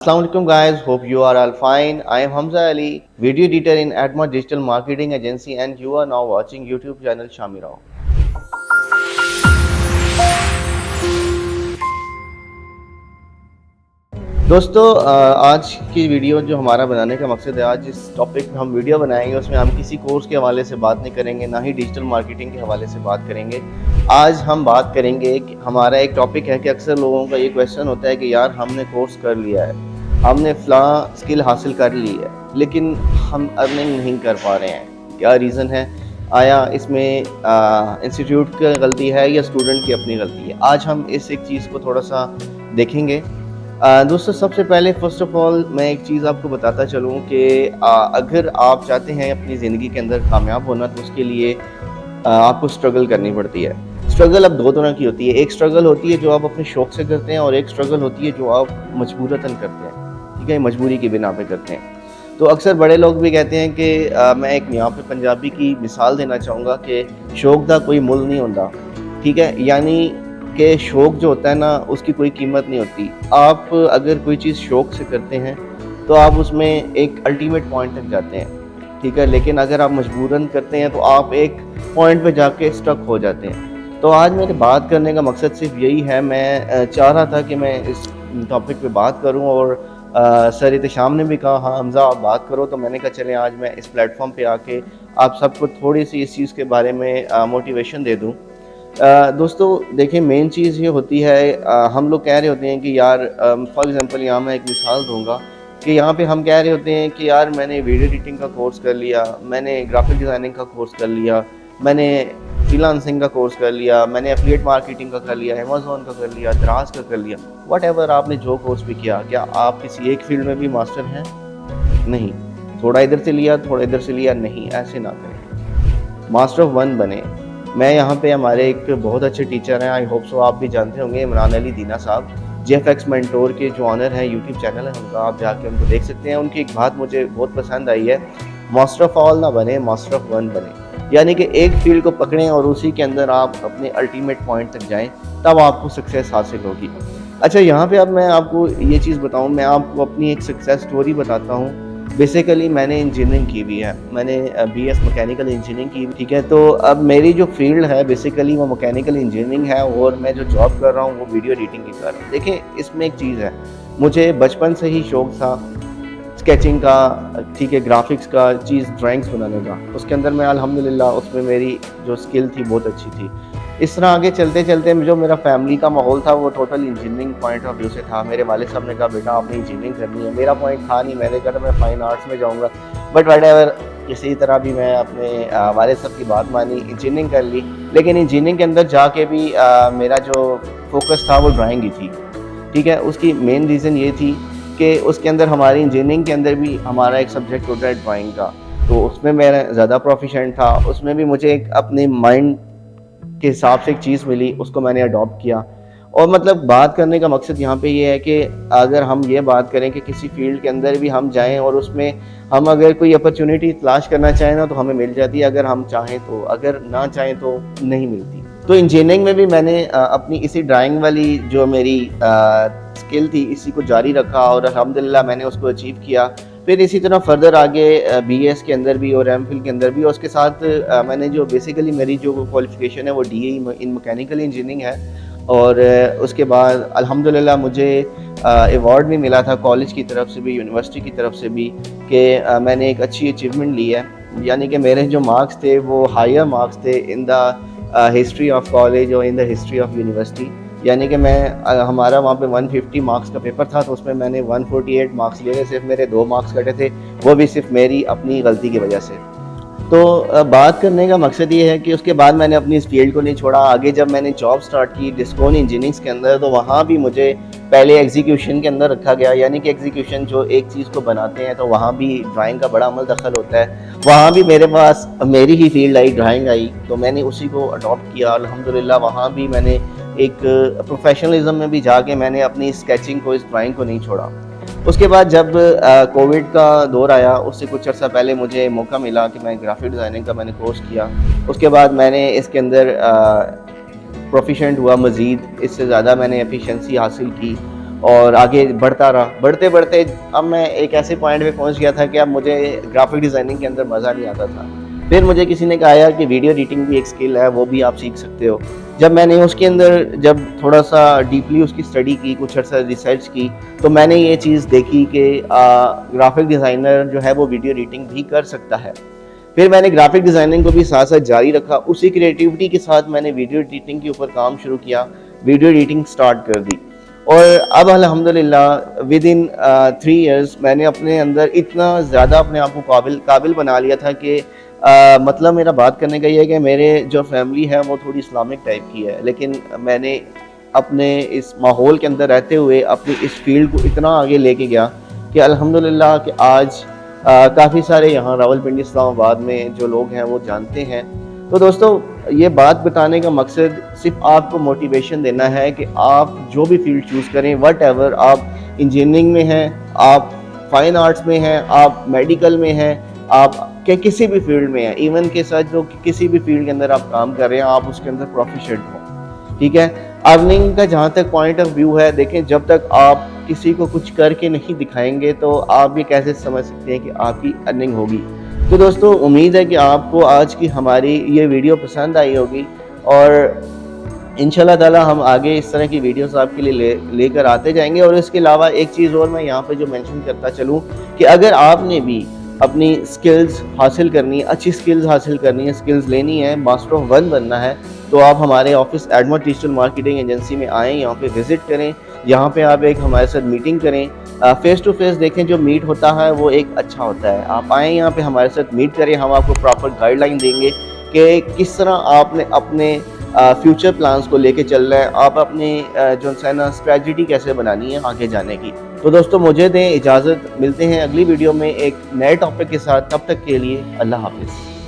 Assalamualaikum guys, hope you are all fine. I am Hamza Ali, video editor in Atma Digital Marketing Agency and you are now watching YouTube channel Shami Rao. दोस्तों आज की video जो हमारा बनाने का मकसद है, आज जिस टॉपिक पे हम वीडियो बनाएंगे उसमें हम किसी कोर्स के हवाले से बात नहीं करेंगे, ना ही डिजिटल मार्केटिंग के हवाले से बात करेंगे। आज हम बात करेंगे कि हमारा एक टॉपिक है कि अक्सर लोगों का ये क्वेश्चन होता है कि यार हमने कोर्स कर लिया है, हमने फ़लाँ स्किल हासिल कर ली है, लेकिन हम अर्निंग नहीं कर पा रहे हैं। क्या रीज़न है? आया इसमें इंस्टीट्यूट की गलती है या स्टूडेंट की अपनी गलती है? आज हम इस एक चीज़ को थोड़ा सा देखेंगे। दोस्तों सबसे पहले फ़र्स्ट ऑफ़ ऑल मैं एक चीज़ आपको बताता चलूँ कि अगर आप चाहते हैं अपनी ज़िंदगी के अंदर कामयाब होना तो उसके लिए आपको स्ट्रगल करनी पड़ती है। स्ट्रगल अब दो तरह की होती है, एक स्ट्रगल होती है जो आप अपने शौक़ से करते हैं और एक स्ट्रगल होती है जो आप मजबूरतन करते हैं, ठीक है, मजबूरी की बिना पे करते हैं। तो अक्सर बड़े लोग भी कहते हैं कि मैं एक यहाँ पे पंजाबी की मिसाल देना चाहूँगा कि शौक़ दा कोई मुल नहीं होता, ठीक है, यानी कि शौक़ जो होता है ना उसकी कोई कीमत नहीं होती। आप अगर कोई चीज़ शौक़ से करते हैं तो आप उसमें एक अल्टीमेट पॉइंट तक जाते हैं, ठीक है, लेकिन अगर आप मजबूरन करते हैं तो आप एक पॉइंट पे जाके स्टक हो जाते हैं। तो आज मेरे बात करने का मकसद सिर्फ यही है, मैं चाह रहा था कि मैं इस टॉपिक पे बात करूं और सर इत्तेशाम ने भी कहा हाँ हमज़ा आप बात करो, तो मैंने कहा चलें आज मैं इस प्लेटफॉर्म पे आके आप सबको थोड़ी सी इस चीज़ के बारे में मोटिवेशन दे दूँ। दोस्तों देखिए मेन चीज़ ये होती है, हम लोग कह रहे होते हैं कि यार फॉर एग्ज़ाम्पल यहाँ मैं एक मिसाल दूँगा कि यहाँ पे हम कह रहे होते हैं कि यार मैंने वीडियो एडिटिंग का कोर्स कर लिया, मैंने ग्राफिक डिज़ाइनिंग का कोर्स कर लिया, मैंने फ्रीलांसिंग का कोर्स कर लिया, मैंने एफिलिएट मार्केटिंग का कर लिया, अमेज़न का कर लिया, दराज का कर लिया, व्हाटएवर आपने जो कोर्स भी किया, क्या आप किसी एक फील्ड में भी मास्टर हैं? नहीं। थोड़ा इधर से लिया, थोड़ा इधर से लिया, नहीं, ऐसे ना करें। मास्टर ऑफ वन बने। मैं यहाँ पे हमारे एक बहुत अच्छे टीचर हैं, आई होप सो आप भी जानते होंगे, इमरान अली दीना साहब, जेएफएक्स मेंटोर के जो ऑनर हैं, यूट्यूब चैनल है उनका, आप जाके उनको देख सकते हैं। उनकी एक बात मुझे बहुत पसंद आई है, मास्टर ऑफ ऑल ना बने, मास्टर ऑफ वन बने, यानी कि एक फील्ड को पकड़ें और उसी के अंदर आप अपने अल्टीमेट पॉइंट तक जाएँ, तब आपको सक्सेस हासिल होगी। अच्छा यहाँ पे अब मैं आपको ये चीज़ बताऊँ, मैं आपको अपनी एक सक्सेस स्टोरी बताता हूँ। बेसिकली मैंने इंजीनियरिंग की हुई है, मैंने बीएस मैकेनिकल इंजीनियरिंग की, ठीक है। तो अब मेरी जो फील्ड है बेसिकली वो मैकेनिकल इंजीनियरिंग है और मैं जो जॉब कर रहा हूँ वो वीडियो एडिटिंग की कर रहा हूँ। देखें इसमें एक चीज़ है, मुझे बचपन से ही शौक़ था स्केचिंग का, ठीक है, ग्राफिक्स का, चीज़ ड्राइंग्स बनाने का, उसके अंदर मैं अल्हम्दुलिल्लाह उसमें मेरी जो स्किल थी बहुत अच्छी थी। इस तरह आगे चलते चलते जो मेरा फैमिली का माहौल था वो total engineering point of view से था। मेरे वालिद साहब ने कहा बेटा आपने इंजीनियरिंग करनी है, मेरा पॉइंट था नहीं, मैंने कहा मैं फ़ाइन आर्ट्स में जाऊँगा, बट व्हाटएवर, किसी तरह भी मैं अपने वालिद साहब की बात मानी, इंजीनियरिंग कर ली। लेकिन इंजीनियरिंग के अंदर जाके भी मेरा जो फोकस था वो ड्राइंग ही थी, ठीक है। उसकी मेन रीज़न ये थी कि उसके अंदर हमारी इंजीनियरिंग के अंदर भी हमारा एक सब्जेक्ट होता है ड्राइंग का, तो उसमें मैं ज़्यादा प्रोफिशिएंट था, उसमें भी मुझे एक अपने माइंड के हिसाब से एक चीज़ मिली, उसको मैंने अडॉप्ट किया। और मतलब बात करने का मकसद यहाँ पे ये है कि अगर हम ये बात करें कि किसी फील्ड के अंदर भी हम जाएं और उसमें हम अगर कोई अपॉर्चुनिटी तलाश करना चाहें ना तो हमें मिल जाती है, अगर हम चाहें तो, अगर ना चाहें तो नहीं मिलती। तो इंजीनियरिंग में भी मैंने अपनी इसी ड्राइंग वाली जो मेरी स्किल थी इसी को जारी रखा और अल्हम्दुलिल्लाह मैंने उसको अचीव किया। फिर इसी तरह फर्दर आगे बीएस के अंदर भी और एमफिल के अंदर भी, और उसके साथ मैंने जो बेसिकली मेरी जो क्वालिफ़िकेशन है वो डीए इन मैकेनिकल इंजीनियरिंग है। और उसके बाद अल्हम्दुलिल्लाह मुझे अवार्ड भी मिला था कॉलेज की तरफ से भी, यूनिवर्सिटी की तरफ से भी, कि मैंने एक अच्छी अचीवमेंट ली है, यानी कि मेरे जो मार्क्स थे वो हायर मार्क्स थे in the history of college और in the history of university. यानी कि मैं हमारा वहाँ पे 150 मार्क्स का पेपर था, तो उसमें मैंने 148 मार्क्स लिए थे, सिर्फ मेरे 2 मार्क्स कटे थे, वो भी सिर्फ मेरी अपनी गलती की वजह से। तो बात करने का मकसद ये है कि उसके बाद मैंने अपनी इस फील्ड को नहीं छोड़ा। आगे जब मैंने जॉब स्टार्ट की डिस्कोन इंजीनियरिंग के अंदर, तो वहाँ भी मुझे पहले एग्जीक्यूशन के अंदर रखा गया, यानी कि एग्जीक्यूशन जो एक चीज़ को बनाते हैं तो वहाँ भी ड्राइंग का बड़ा अमल दखल होता है। वहाँ भी मेरे पास मेरी ही फील्ड आई, ड्राइंग आई, तो मैंने उसी को अडॉप्ट किया अल्हम्दुलिल्लाह। वहाँ भी मैंने एक प्रोफेशनलिज्म में भी जाके मैंने अपनी स्केचिंग को, इस ड्राइंग को नहीं छोड़ा। उसके बाद जब कोविड का दौर आया, उससे कुछ अर्सा पहले मुझे मौका मिला कि मैं ग्राफिक डिज़ाइनिंग का मैंने कोर्स किया। उसके बाद मैंने इसके अंदर प्रोफिशेंट हुआ, मज़ीद इससे ज़्यादा मैंने एफिशिएंसी हासिल की और आगे बढ़ता रहा। बढ़ते बढ़ते अब मैं एक ऐसे पॉइंट पे पहुंच गया था कि अब मुझे ग्राफिक डिज़ाइनिंग के अंदर मज़ा नहीं आता था। फिर मुझे किसी ने कहा यार कि वीडियो एडिटिंग भी एक स्किल है, वो भी आप सीख सकते हो। जब मैंने उसके अंदर जब थोड़ा सा डीपली उसकी स्टडी की, कुछ अर्सा रिसर्च की, तो मैंने ये चीज़ देखी कि ग्राफिक डिज़ाइनर जो है वो वीडियो एडिटिंग भी कर सकता है। फिर मैंने ग्राफिक डिज़ाइनिंग को भी साथ साथ जारी रखा, उसी क्रिएटिविटी के साथ मैंने वीडियो एडिटिंग के ऊपर काम शुरू किया, वीडियो एडिटिंग स्टार्ट कर दी। और अब अल्हम्दुलिल्लाह विद इन 3 इयर्स मैंने अपने अंदर इतना ज़्यादा अपने आप को काबिल बना लिया था कि मतलब मेरा बात करने का ये है कि मेरे जो फैमिली है वो थोड़ी इस्लामिक टाइप की है, लेकिन मैंने अपने इस माहौल के अंदर रहते हुए अपनी इस फील्ड को इतना आगे लेके गया कि अल्हम्दुलिल्लाह कि आज काफ़ी सारे यहाँ रावलपिंडी इस्लामाबाद में जो लोग हैं वो जानते हैं। तो दोस्तों ये बात बताने का मकसद सिर्फ आपको मोटिवेशन देना है कि आप जो भी फील्ड चूज़ करें, व्हाटएवर, आप इंजीनियरिंग में हैं, आप फाइन आर्ट्स में हैं, आप मेडिकल में हैं, आप के किसी भी फील्ड में हैं, इवन के साथ जो किसी भी फील्ड के अंदर आप काम कर रहे हैं, आप उसके अंदर प्रोफिशिएंट हो, ठीक है। अर्निंग का जहाँ तक पॉइंट ऑफ व्यू है, देखें जब तक आप किसी को कुछ करके नहीं दिखाएंगे तो आप ये कैसे समझ सकते हैं कि आपकी अर्निंग होगी। तो दोस्तों उम्मीद है कि आपको आज की हमारी ये वीडियो पसंद आई होगी और इंशाल्लाह ताला हम आगे इस तरह की वीडियोस आपके लिए लेकर आते जाएंगे। और इसके अलावा एक चीज़ और मैं यहाँ पे जो मेंशन करता चलूँ कि अगर आपने भी अपनी स्किल्स हासिल करनी है, अच्छी स्किल्स हासिल करनी है, स्किल्स लेनी है, मास्टर ऑफ वन बनना है, तो आप हमारे ऑफिस एडमोड डिजिटल मार्केटिंग एजेंसी में आएँ, यहाँ पे विज़िट करें, यहाँ पे आप एक हमारे साथ मीटिंग करें, फेस टू फेस देखें। जो मीट होता है वो एक अच्छा होता है। आप आएँ यहाँ पे हमारे साथ मीट करें, हम आपको प्रॉपर गाइडलाइन देंगे कि किस तरह आपने अपने फ्यूचर प्लान्स को लेके चल रहा है, आप अपनी जो है ना स्ट्रेटजी कैसे बनानी है आगे जाने की। तो दोस्तों मुझे दें इजाज़त, मिलते हैं अगली वीडियो में एक नए टॉपिक के साथ। तब तक के लिए अल्लाह हाफिज़।